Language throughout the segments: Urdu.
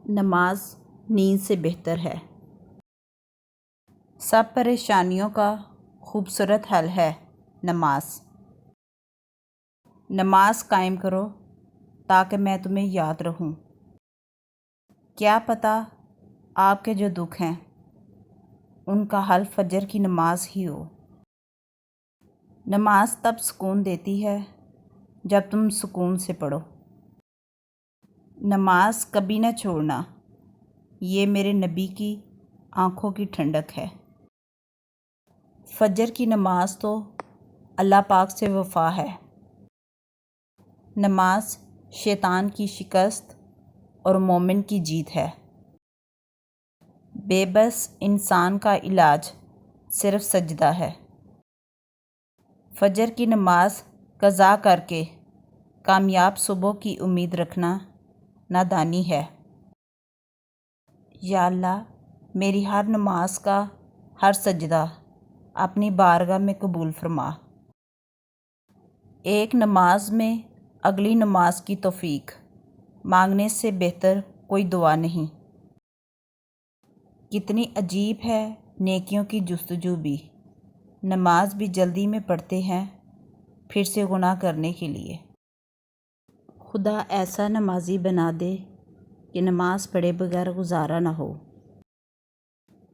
نماز نیند سے بہتر ہے۔ سب پریشانیوں کا خوبصورت حل ہے نماز۔ نماز قائم کرو تاکہ میں تمہیں یاد رہوں۔ کیا پتہ آپ کے جو دکھ ہیں ان کا حل فجر کی نماز ہی ہو۔ نماز تب سکون دیتی ہے جب تم سکون سے پڑھو۔ نماز کبھی نہ چھوڑنا، یہ میرے نبی کی آنکھوں کی ٹھنڈک ہے۔ فجر کی نماز تو اللہ پاک سے وفا ہے۔ نماز شیطان کی شکست اور مومن کی جیت ہے۔ بے بس انسان کا علاج صرف سجدہ ہے۔ فجر کی نماز قضا کر کے کامیاب صبح کی امید رکھنا نادانی ہے۔ یا اللہ میری ہر نماز کا ہر سجدہ اپنی بارگاہ میں قبول فرما۔ ایک نماز میں اگلی نماز کی توفیق مانگنے سے بہتر کوئی دعا نہیں۔ کتنی عجیب ہے نیکیوں کی جستجو بھی، نماز بھی جلدی میں پڑھتے ہیں پھر سے گناہ کرنے کے لیے۔ خدا ایسا نمازی بنا دے کہ نماز پڑھے بغیر گزارا نہ ہو۔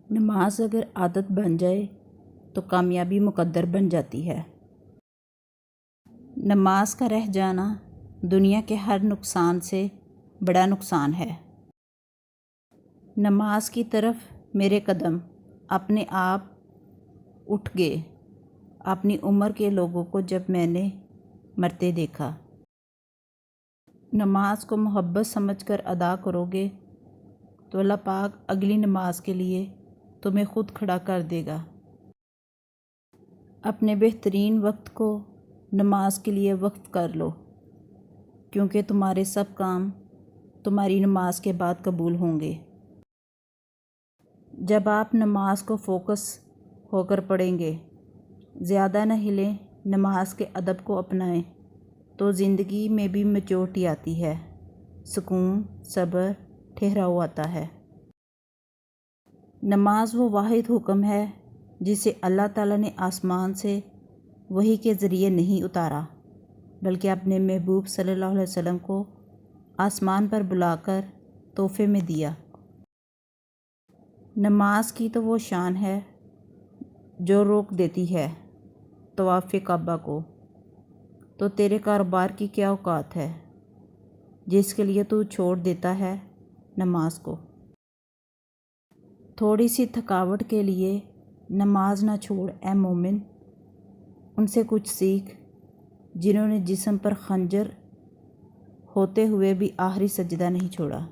نماز اگر عادت بن جائے تو کامیابی مقدر بن جاتی ہے۔ نماز کا رہ جانا دنیا کے ہر نقصان سے بڑا نقصان ہے۔ نماز کی طرف میرے قدم اپنے آپ اٹھ گئے اپنی عمر کے لوگوں کو جب میں نے مرتے دیکھا۔ نماز کو محبت سمجھ کر ادا کرو گے تو اللہ پاک اگلی نماز کے لیے تمہیں خود کھڑا کر دے گا۔ اپنے بہترین وقت کو نماز کے لیے وقف کر لو، کیونکہ تمہارے سب کام تمہاری نماز کے بعد قبول ہوں گے۔ جب آپ نماز کو فوکس ہو کر پڑھیں گے، زیادہ نہ ہلیں، نماز کے ادب کو اپنائیں تو زندگی میں بھی میچورٹی آتی ہے، سکون، صبر، ٹھہراؤ آتا ہے۔ نماز وہ واحد حکم ہے جسے اللہ تعالیٰ نے آسمان سے وحی کے ذریعے نہیں اتارا، بلکہ اپنے محبوب صلی اللہ علیہ وسلم کو آسمان پر بلا کر تحفے میں دیا۔ نماز کی تو وہ شان ہے جو روک دیتی ہے طواف کعبہ کو، تو تیرے کاروبار کی کیا اوقات ہے جس کے لیے تو چھوڑ دیتا ہے نماز کو۔ تھوڑی سی تھکاوٹ کے لیے نماز نہ چھوڑ اے مومن، ان سے کچھ سیکھ جنہوں نے جسم پر خنجر ہوتے ہوئے بھی آخری سجدہ نہیں چھوڑا۔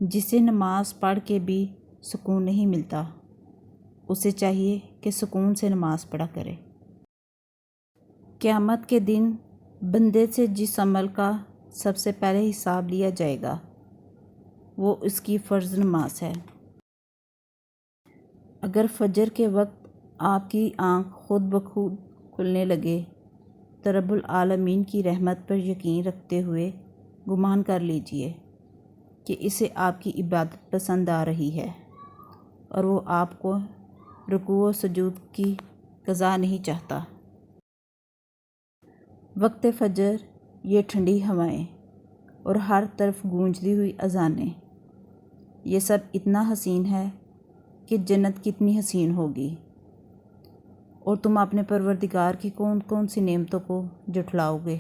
جسے نماز پڑھ کے بھی سکون نہیں ملتا، اسے چاہیے کہ سکون سے نماز پڑھا کرے۔ قیامت کے دن بندے سے جس عمل کا سب سے پہلے حساب لیا جائے گا وہ اس کی فرض نماز ہے۔ اگر فجر کے وقت آپ کی آنکھ خود بخود کھلنے لگے تو رب العالمین کی رحمت پر یقین رکھتے ہوئے گمان کر لیجئے کہ اسے آپ کی عبادت پسند آ رہی ہے اور وہ آپ کو رکوع و سجود کی قضا نہیں چاہتا۔ وقت فجر، یہ ٹھنڈی ہوائیں اور ہر طرف گونجتی ہوئی اذانیں، یہ سب اتنا حسین ہے کہ جنت کتنی حسین ہوگی، اور تم اپنے پروردگار کی کون کون سی نعمتوں کو جھٹلاؤ گے۔